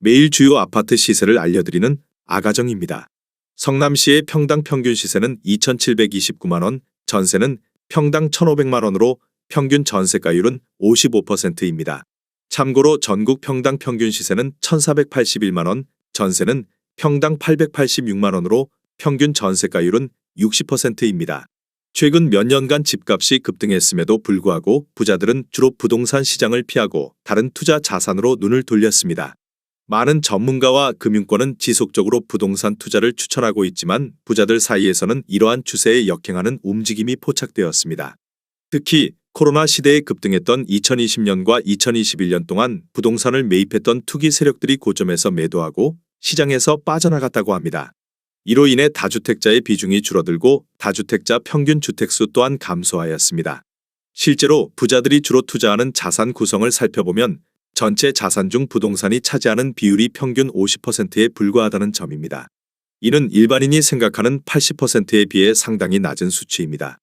매일 주요 아파트 시세를 알려드리는 아가정입니다. 성남시의 평당 평균 시세는 2,729만 원, 전세는 평당 1,500만 원으로 평균 전세가율은 55%입니다. 참고로 전국 평당 평균 시세는 1,481만 원, 전세는 평당 886만 원으로 평균 전세가율은 60%입니다. 최근 몇 년간 집값이 급등했음에도 불구하고 부자들은 주로 부동산 시장을 피하고 다른 투자 자산으로 눈을 돌렸습니다. 많은 전문가와 금융권은 지속적으로 부동산 투자를 추천하고 있지만 부자들 사이에서는 이러한 추세에 역행하는 움직임이 포착되었습니다. 특히 코로나 시대에 급등했던 2020년과 2021년 동안 부동산을 매입했던 투기 세력들이 고점에서 매도하고 시장에서 빠져나갔다고 합니다. 이로 인해 다주택자의 비중이 줄어들고 다주택자 평균 주택수 또한 감소하였습니다. 실제로 부자들이 주로 투자하는 자산 구성을 살펴보면 전체 자산 중 부동산이 차지하는 비율이 평균 50%에 불과하다는 점입니다. 이는 일반인이 생각하는 80%에 비해 상당히 낮은 수치입니다.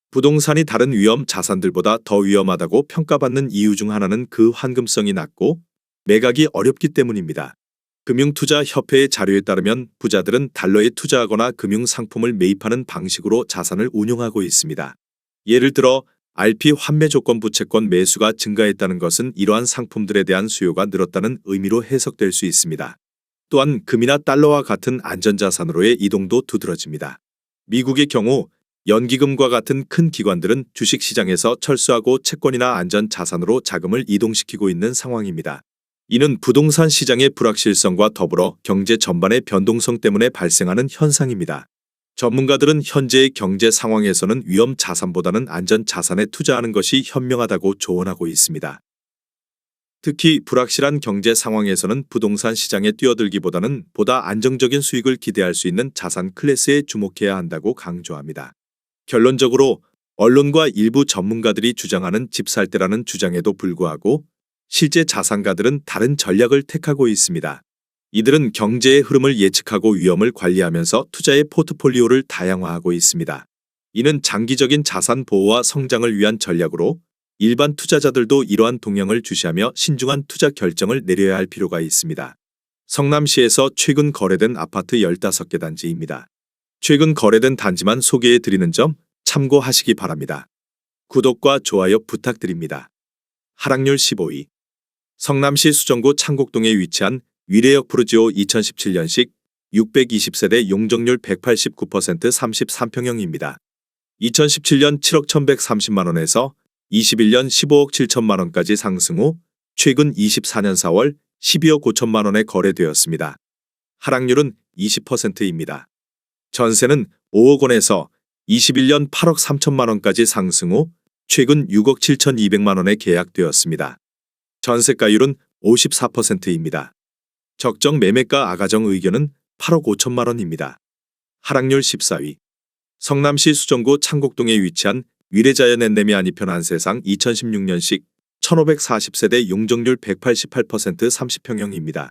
부동산이 다른 위험 자산들보다 더 위험하다고 평가받는 이유 중 하나는 그 환금성이 낮고 매각이 어렵기 때문입니다. 금융투자협회의 자료에 따르면 부자들은 달러에 투자하거나 금융상품을 매입하는 방식으로 자산을 운용하고 있습니다. 예를 들어 RP 환매 조건 부채권 매수가 증가했다는 것은 이러한 상품들에 대한 수요가 늘었다는 의미로 해석될 수 있습니다. 또한 금이나 달러와 같은 안전자산으로의 이동도 두드러집니다. 미국의 경우 연기금과 같은 큰 기관들은 주식시장에서 철수하고 채권이나 안전자산으로 자금을 이동시키고 있는 상황입니다. 이는 부동산 시장의 불확실성과 더불어 경제 전반의 변동성 때문에 발생하는 현상입니다. 전문가들은 현재의 경제 상황에서는 위험 자산보다는 안전 자산에 투자하는 것이 현명하다고 조언하고 있습니다. 특히 불확실한 경제 상황에서는 부동산 시장에 뛰어들기보다는 보다 안정적인 수익을 기대할 수 있는 자산 클래스에 주목해야 한다고 강조합니다. 결론적으로 언론과 일부 전문가들이 주장하는 집 살 때라는 주장에도 불구하고 실제 자산가들은 다른 전략을 택하고 있습니다. 이들은 경제의 흐름을 예측하고 위험을 관리하면서 투자의 포트폴리오를 다양화하고 있습니다. 이는 장기적인 자산 보호와 성장을 위한 전략으로 일반 투자자들도 이러한 동향을 주시하며 신중한 투자 결정을 내려야 할 필요가 있습니다. 성남시에서 최근 거래된 아파트 15개 단지입니다. 최근 거래된 단지만 소개해 드리는 점 참고하시기 바랍니다. 구독과 좋아요 부탁드립니다. 하락률 15위. 성남시 수정구 창곡동에 위치한 위례역 푸르지오 2017년식 620세대 용적률 189% 33평형입니다. 2017년 7억 1,130만 원에서 21년 15억 7천만 원까지 상승 후 최근 24년 4월 12억 5천만 원에 거래되었습니다. 하락률은 20%입니다. 전세는 5억 원에서 21년 8억 3천만 원까지 상승 후 최근 6억 7,200만 원에 계약되었습니다. 전세가율은 54%입니다. 적정 매매가 아가정 의견은 8억 5천만 원입니다. 하락률 14위. 성남시 수정구 창곡동에 위치한 위례자연 엔데미 아니편 안세상 2016년식 1540세대 용적률 188% 30평형입니다.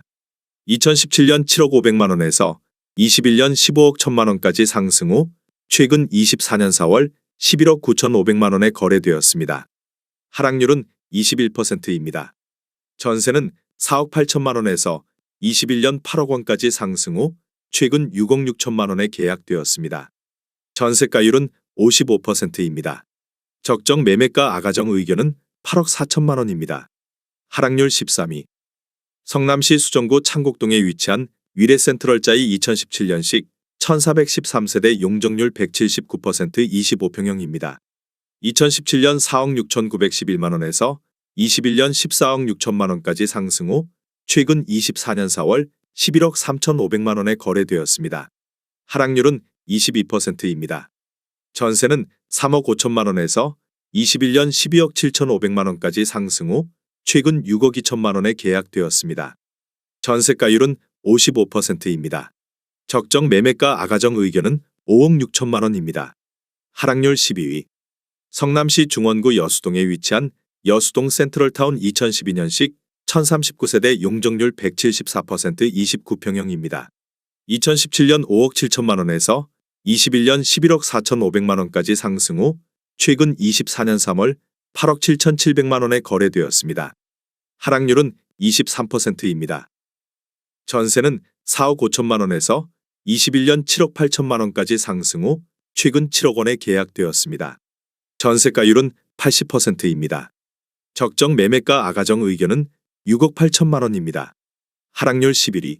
2017년 7억 500만 원에서 21년 15억 1천만 원까지 상승 후 최근 24년 4월 11억 9,500만 원에 거래되었습니다. 하락률은 21%입니다. 전세는 4억 8천만 원에서 21년 8억 원까지 상승 후 최근 6억 6천만 원에 계약되었습니다. 전세가율은 55%입니다. 적정 매매가 아가정 의견은 8억 4천만 원입니다. 하락률 13위. 성남시 수정구 창곡동에 위치한 위례 센트럴자이 2017년식 1413세대 용적률 179% 25평형입니다. 2017년 4억 6,911만 원에서 21년 14억 6천만 원까지 상승 후 최근 24년 4월 11억 3,500만 원에 거래되었습니다. 하락률은 22%입니다. 전세는 3억 5천만 원에서 21년 12억 7,500만 원까지 상승 후 최근 6억 2천만 원에 계약되었습니다. 전세가율은 55%입니다. 적정 매매가 아가정 의견은 5억 6천만 원입니다. 하락률 12위. 성남시 중원구 여수동에 위치한 여수동 센트럴타운 2012년식 1039세대 용적률 174% 29평형입니다. 2017년 5억 7천만 원에서 21년 11억 4,500만 원까지 상승 후 최근 24년 3월 8억 7,700만 원에 거래되었습니다. 하락률은 23%입니다. 전세는 4억 5천만 원에서 21년 7억 8천만 원까지 상승 후 최근 7억 원에 계약되었습니다. 전세가율은 80%입니다. 적정 매매가 아가정 의견은 6억 8천만 원입니다. 하락률 11위.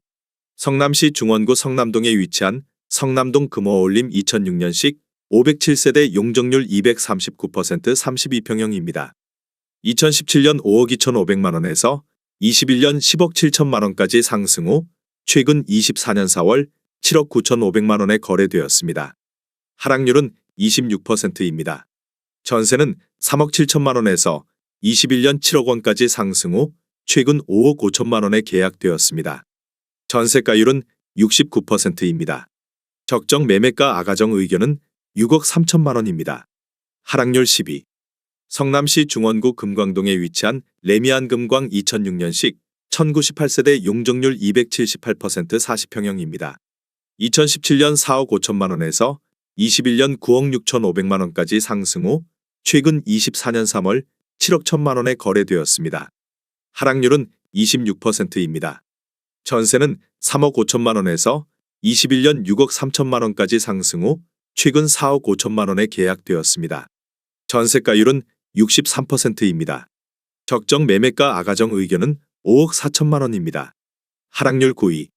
성남시 중원구 성남동에 위치한 성남동 금호올림 2006년식 507세대 용적률 239% 32평형입니다. 2017년 5억 2,500만 원에서 21년 10억 7천만 원까지 상승 후 최근 24년 4월 7억 9,500만 원에 거래되었습니다. 하락률은 26%입니다. 전세는 3억 7천만 원에서 21년 7억 원까지 상승 후 최근 5억 5천만 원에 계약되었습니다. 전세가율은 69%입니다. 적정 매매가 아가정 의견은 6억 3천만 원입니다. 하락률 10위. 성남시 중원구 금광동에 위치한 레미안 금광 2006년식 1098세대 용적률 278% 40평형입니다. 2017년 4억 5천만 원에서 21년 9억 6,500만 원까지 상승 후 최근 24년 3월 7억 1천만 원에 거래되었습니다. 하락률은 26%입니다. 전세는 3억 5천만 원에서 21년 6억 3천만 원까지 상승 후 최근 4억 5천만 원에 계약되었습니다. 전세가율은 63%입니다. 적정 매매가 아가정 의견은 5억 4천만 원입니다. 하락률 9위.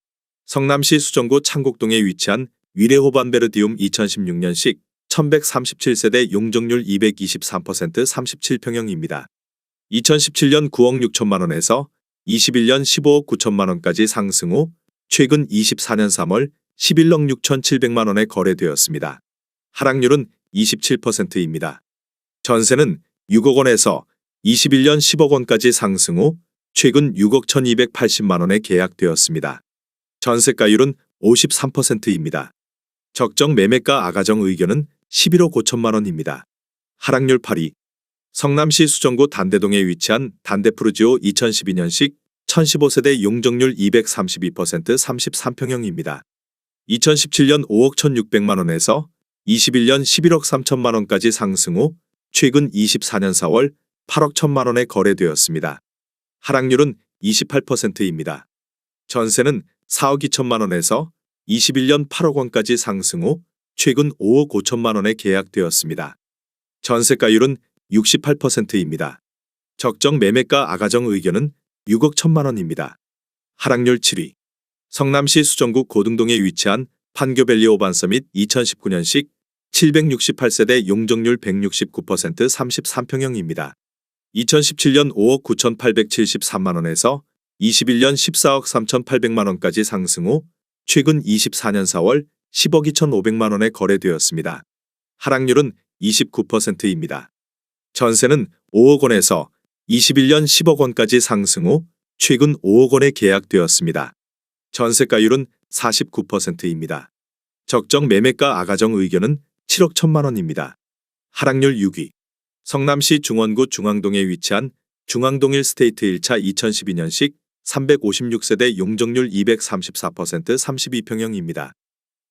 성남시 수정구 창곡동에 위치한 위레호반베르디움 2016년식 1137세대 용적률 223% 37평형입니다. 2017년 9억 6천만 원에서 21년 15억 9천만 원까지 상승 후 최근 24년 3월 11억 6,700만 원에 거래되었습니다. 하락률은 27%입니다. 전세는 6억 원에서 21년 10억 원까지 상승 후 최근 6억 1,280만 원에 계약되었습니다. 전세가율은 53%입니다. 적정 매매가 아가정 의견은 11억 5천만 원입니다. 하락률 8위. 성남시 수정구 단대동에 위치한 단대푸르지오 2012년식 1015세대 용적률 232% 33평형입니다. 2017년 5억 1,600만 원에서 21년 11억 3천만 원까지 상승 후 최근 24년 4월 8억 1천만 원에 거래되었습니다. 하락률은 28%입니다. 전세는 4억 2천만 원에서 21년 8억 원까지 상승 후 최근 5억 5천만 원에 계약되었습니다. 전세가율은 68%입니다. 적정 매매가 아가정 의견은 6억 1천만 원입니다. 하락률 7위. 성남시 수정구 고등동에 위치한 판교밸리 오반서밋 2019년식 768세대 용적률 169% 33평형입니다. 2017년 5억 9,873만 원에서 21년 14억 3,800만 원까지 상승 후 최근 24년 4월 10억 2,500만 원에 거래되었습니다. 하락률은 29%입니다. 전세는 5억 원에서 21년 10억 원까지 상승 후 최근 5억 원에 계약되었습니다. 전세가율은 49%입니다. 적정 매매가 아가정 의견은 7억 1천만 원입니다. 하락률 6위. 성남시 중원구 중앙동에 위치한 중앙동 1스테이트 1차 2012년식 356세대 용적률 234% 32평형입니다.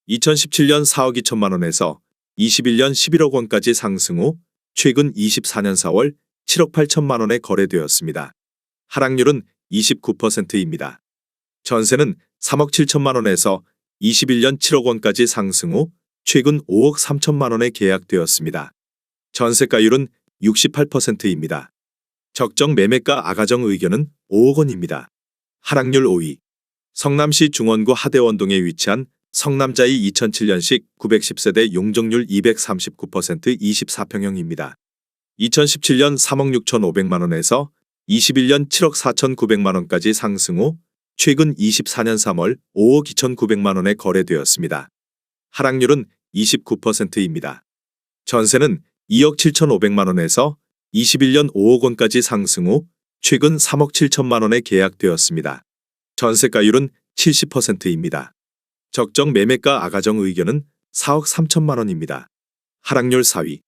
2017년 4억 2천만 원에서 21년 11억 원까지 상승 후 최근 24년 4월 7억 8천만 원에 거래되었습니다. 하락률은 29%입니다. 전세는 3억 7천만 원에서 21년 7억 원까지 상승 후 최근 5억 3천만 원에 계약되었습니다. 전세가율은 68%입니다. 적정 매매가 아가정 의견은 5억 원입니다. 하락률 5위. 성남시 중원구 하대원동에 위치한 성남자이 2007년식 910세대 용적률 239% 24평형입니다. 2017년 3억 6,500만 원에서 21년 7억 4,900만 원까지 상승 후 최근 24년 3월 5억 2,900만 원에 거래되었습니다. 하락률은 29%입니다. 전세는 2억 7,500만 원에서 21년 5억 원까지 상승 후 최근 3억 7천만 원에 계약되었습니다. 전세가율은 70%입니다. 적정 매매가 아가정 의견은 4억 3천만 원입니다. 하락률 4위.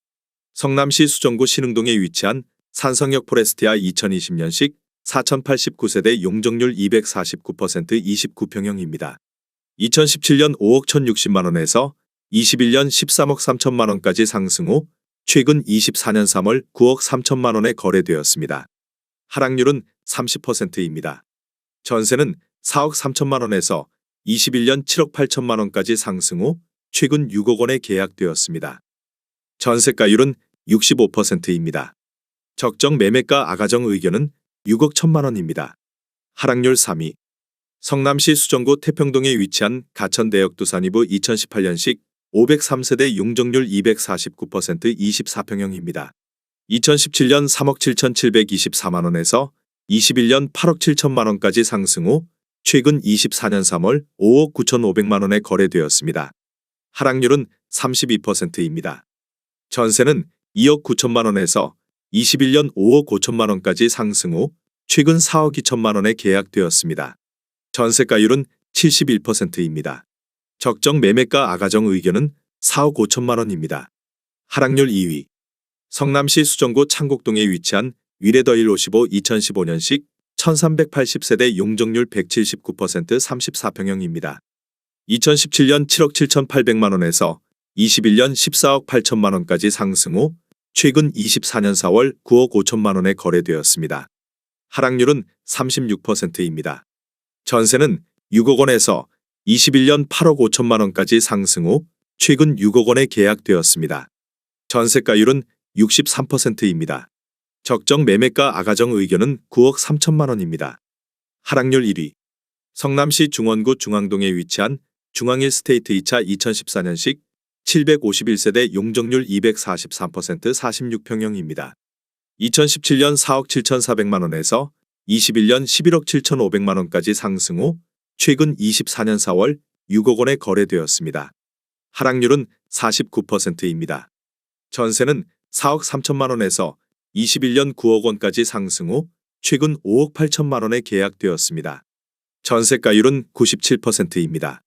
성남시 수정구 신흥동에 위치한 산성역 포레스티아 2020년식 4,089세대 용적률 249% 29평형입니다. 2017년 5억 1,060만 원에서 21년 13억 3천만 원까지 상승 후 최근 24년 3월 9억 3천만 원에 거래되었습니다. 하락률은 30%입니다. 전세는 4억 3천만 원에서 21년 7억 8천만 원까지 상승 후 최근 6억 원에 계약되었습니다. 전세가율은 65%입니다. 적정 매매가 아가정 의견은 6억 1천만 원입니다. 하락률 3위. 성남시 수정구 태평동에 위치한 가천대역두산이부 2018년식 503세대 용적률 249% 24평형입니다. 2017년 3억 7,724만 원에서 21년 8억 7천만 원까지 상승 후 최근 24년 3월 5억 9,500만 원에 거래되었습니다. 하락률은 32%입니다. 전세는 2억 9천만 원에서 21년 5억 5천만 원까지 상승 후 최근 4억 2천만 원에 계약되었습니다. 전세가율은 71%입니다. 적정 매매가 아가정 의견은 4억 5천만 원입니다. 하락률 2위. 성남시 수정구 창곡동에 위치한 위레더힐 55 2015년식 1380세대 용적률 179% 34평형입니다. 2017년 7억 7,800만 원에서 21년 14억 8천만 원까지 상승 후 최근 24년 4월 9억 5천만 원에 거래되었습니다. 하락률은 36%입니다. 전세는 6억 원에서 21년 8억 5천만 원까지 상승 후 최근 6억 원에 계약되었습니다. 전세가율은 63%입니다. 적정 매매가 아가정 의견은 9억 3천만 원입니다. 하락률 1위. 성남시 중원구 중앙동에 위치한 중앙일 스테이트 2차 2014년식 751세대 용적률 243% 46평형입니다. 2017년 4억 7,400만 원에서 21년 11억 7,500만 원까지 상승 후 최근 24년 4월 6억 원에 거래되었습니다. 하락률은 49%입니다. 전세는 4억 3천만 원에서 21년 9억 원까지 상승 후 최근 5억 8천만 원에 계약되었습니다. 전세가율은 97%입니다.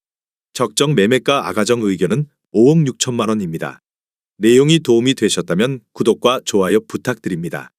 적정 매매가 아가정 의견은 5억 6천만 원입니다. 내용이 도움이 되셨다면 구독과 좋아요 부탁드립니다.